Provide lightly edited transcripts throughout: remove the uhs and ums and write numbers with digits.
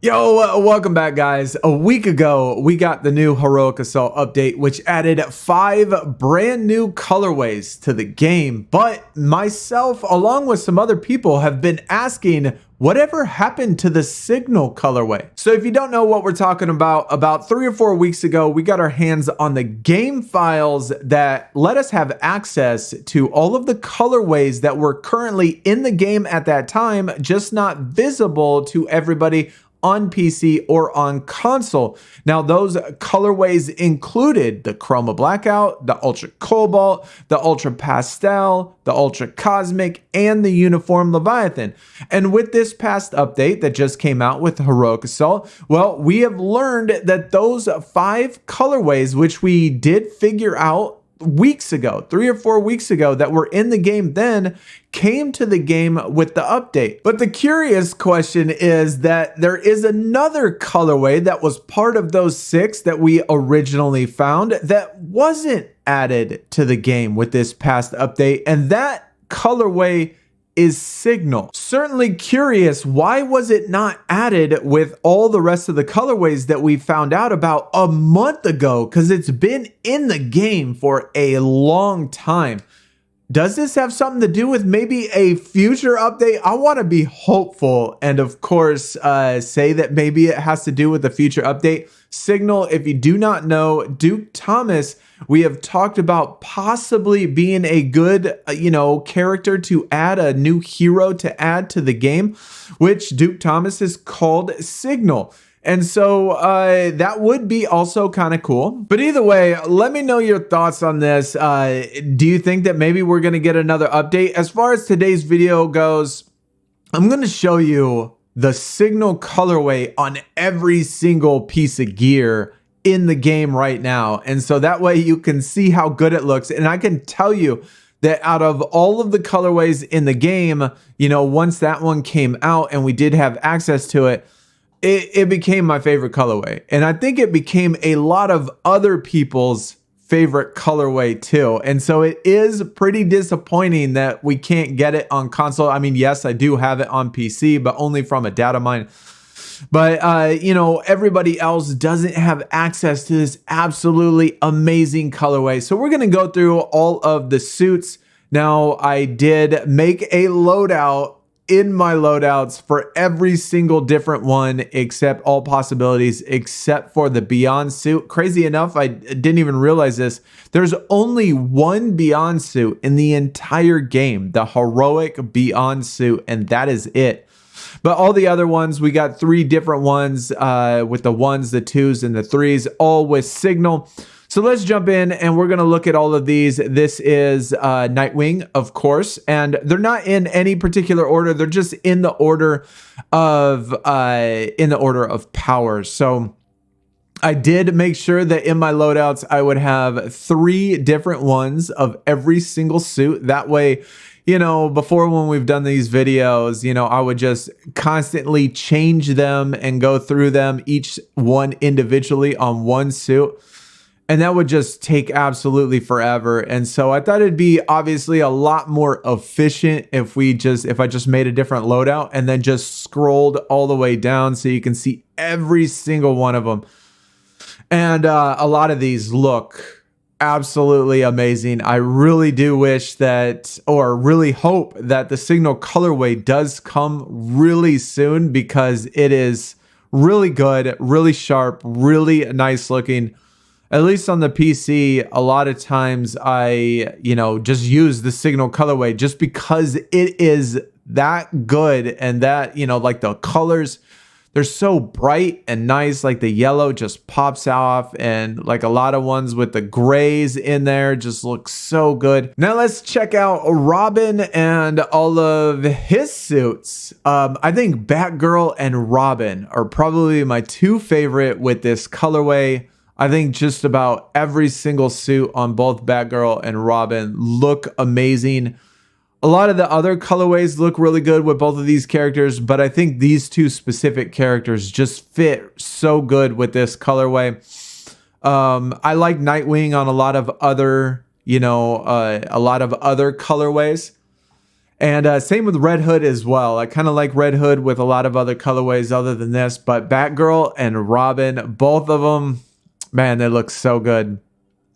Yo, welcome back, guys. A week ago, we got the new Heroic Assault update, which added 5 brand new colorways to the game. But myself, along with some other people, have been asking, whatever happened to the Signal colorway? So if you don't know what we're talking about 3 or 4 weeks ago, we got our hands on the game files that let us have access to all of the colorways that were currently in the game at that time, just not visible to everybody on PC or on console. Now, those colorways included the Chroma Blackout, the Ultra Cobalt, the Ultra Pastel, the Ultra Cosmic, and the Uniform Leviathan. And with this past update that just came out with Heroic Assault, well, we have learned that those 5 colorways, which we did figure out weeks ago, 3 or 4 weeks ago, that were in the game then, came to the game with the update. But the curious question is that there is another colorway that was part of those 6 that we originally found that wasn't added to the game with this past update, and that colorway is Signal. Certainly curious, why was it not added with all the rest of the colorways that we found out about a month ago? Because it's been in the game for a long time. Does this have something to do with maybe a future update? I want to be hopeful and of course say that maybe it has to do with a future update. Signal, if you do not know, Duke Thomas, we have talked about possibly being a good, character to add, a new hero to add to the game, which Duke Thomas is called Signal. And so that would be also kind of cool. But either way, let me know your thoughts on this. Do you think that maybe we're going to get another update? As far as today's video goes, I'm going to show you the Signal colorway on every single piece of gear in the game right now. And so that way you can see how good it looks. And I can tell you that out of all of the colorways in the game, once that one came out and we did have access to it, it became my favorite colorway. And I think it became a lot of other people's favorite colorway too. And so it is pretty disappointing that we can't get it on console. I mean, yes, I do have it on PC, but only from a data mine. But, everybody else doesn't have access to this absolutely amazing colorway. So we're going to go through all of the suits. Now, I did make a loadout in my loadouts for every single different one, except all possibilities, except for the Beyond suit. Crazy enough, I didn't even realize this. There's only one Beyond suit in the entire game, the Heroic Beyond suit, and that is it. But all the other ones, we got 3 different ones with the 1s, the 2s, and the 3s, all with Signal. So let's jump in and we're going to look at all of these. This is Nightwing, of course, and they're not in any particular order. They're just in the order of power. So I did make sure that in my loadouts, I would have 3 different ones of every single suit. That way, before when we've done these videos, I would just constantly change them and go through them, each one individually on one suit. And that would just take absolutely forever. And so I thought it'd be obviously a lot more efficient if I just made a different loadout and then just scrolled all the way down so you can see every single one of them. And a lot of these look absolutely amazing. I really do wish that, or really hope that the Signal colorway does come really soon, because it is really good, really sharp, really nice looking. At least on the PC, a lot of times I, just use the Signal colorway just because it is that good, and that, like the colors, they're so bright and nice. Like the yellow just pops off, and like a lot of ones with the grays in there just look so good. Now let's check out Robin and all of his suits. I think Batgirl and Robin are probably my 2 favorite with this colorway. I think just about every single suit on both Batgirl and Robin look amazing. A lot of the other colorways look really good with both of these characters, but I think these 2 specific characters just fit so good with this colorway. I like Nightwing on a lot of other, colorways. And same with Red Hood as well. I kind of like Red Hood with a lot of other colorways other than this, but Batgirl and Robin, both of them, man, they look so good.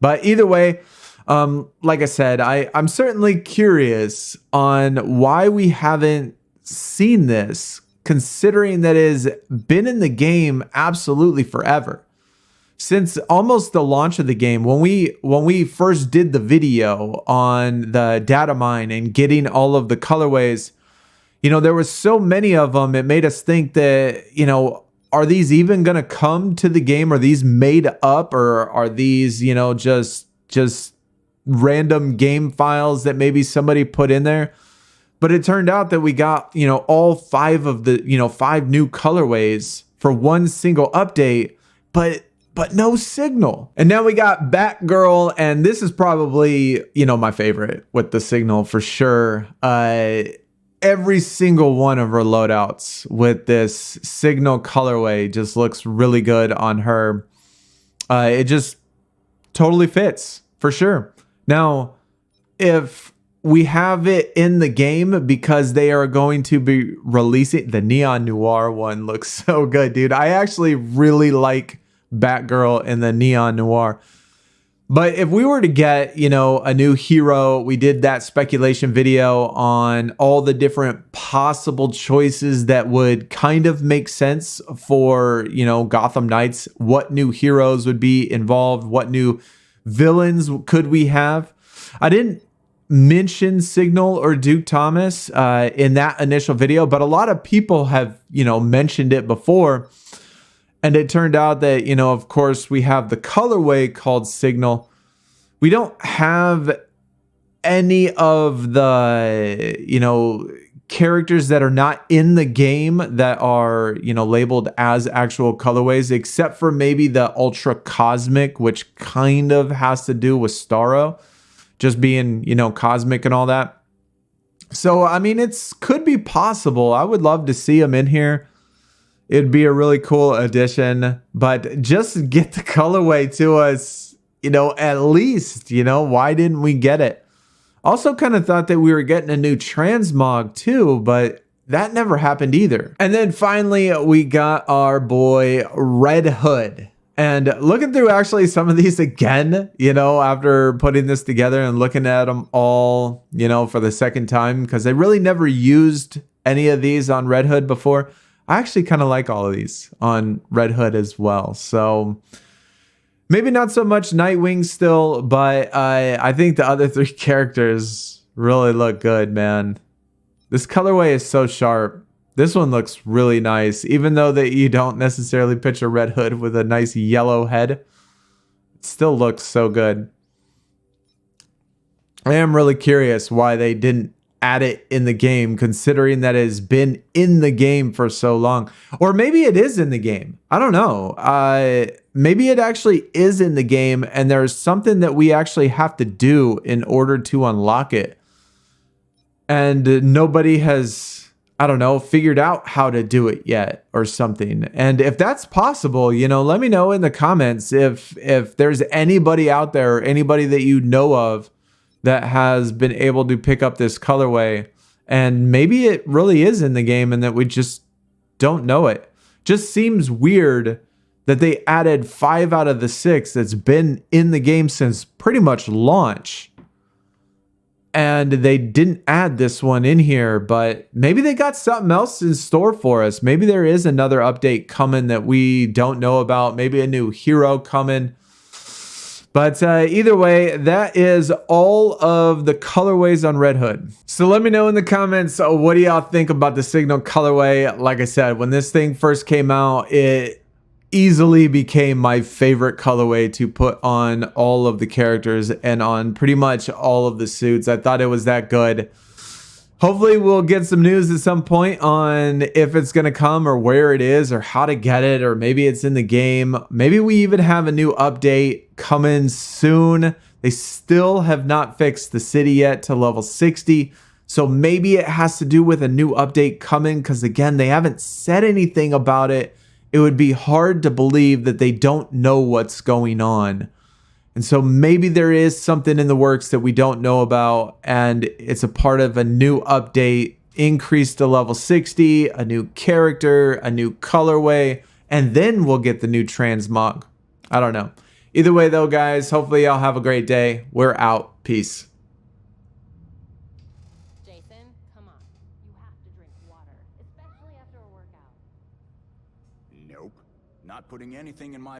But either way, like I said, I'm certainly curious on why we haven't seen this, considering that it has been in the game absolutely forever. Since almost the launch of the game, when we first did the video on the data mine and getting all of the colorways, you know, there was so many of them, it made us think that, you know, are these even going to come to the game? Are these made up, or are these, you know, just random game files that maybe somebody put in there? But it turned out that we got, you know, all 5 of the, you know, 5 new colorways for one single update, but no Signal. And now we got Batgirl, and this is probably, you know, my favorite with the Signal for sure. Every single one of her loadouts with this Signal colorway just looks really good on her. It just totally fits for sure. Now, if we have it in the game because they are going to be releasing the Neon Noir one, looks so good, dude. I actually really like Batgirl in the Neon Noir. But if we were to get, you know, a new hero, we did that speculation video on all the different possible choices that would kind of make sense for, you know, Gotham Knights. What new heroes would be involved? What new villains could we have? I didn't mention Signal or Duke Thomas in that initial video, but a lot of people have, you know, mentioned it before. And it turned out that, you know, of course, we have the colorway called Signal. We don't have any of the, you know, characters that are not in the game that are, you know, labeled as actual colorways, except for maybe the Ultra Cosmic, which kind of has to do with Starro just being, you know, cosmic and all that. So, I mean, could be possible. I would love to see him in here. It'd be a really cool addition, but just get the colorway to us, you know, at least, you know, why didn't we get it? Also kind of thought that we were getting a new transmog too, but that never happened either. And then finally, we got our boy Red Hood. And looking through actually some of these again, you know, after putting this together and looking at them all, you know, for the second time, because I really never used any of these on Red Hood before. I actually kind of like all of these on Red Hood as well. So maybe not so much Nightwing still, but I think the other 3 characters really look good, man. This colorway is so sharp. This one looks really nice, even though that you don't necessarily picture Red Hood with a nice yellow head. It still looks so good. I am really curious why they didn't add it in the game, considering that it has been in the game for so long. Or maybe it is in the game. I don't know. Maybe it actually is in the game and there's something that we actually have to do in order to unlock it. And nobody has, I don't know, figured out how to do it yet or something. And if that's possible, you know, let me know in the comments if there's anybody out there, or anybody that you know of that has been able to pick up this colorway, and maybe it really is in the game and that we just don't know it. Just seems weird that they added 5 out of the 6 that's been in the game since pretty much launch, and they didn't add this one in here. But maybe they got something else in store for us. Maybe there is another update coming that we don't know about, maybe a new hero coming. But either way, that is all of the colorways on Red Hood. So let me know in the comments, what do y'all think about the Signal colorway? Like I said, when this thing first came out, it easily became my favorite colorway to put on all of the characters and on pretty much all of the suits. I thought it was that good. Hopefully we'll get some news at some point on if it's going to come or where it is or how to get it, or maybe it's in the game. Maybe we even have a new update coming soon. They still have not fixed the city yet to level 60. So maybe it has to do with a new update coming, because again, they haven't said anything about it. It would be hard to believe that they don't know what's going on. And so maybe there is something in the works that we don't know about, and it's a part of a new update, increased to level 60, a new character, a new colorway, and then we'll get the new transmog. I don't know. Either way though, guys, hopefully y'all have a great day. We're out. Peace. Jason, come on. You have to drink water, especially after a workout. Nope. Not putting anything in my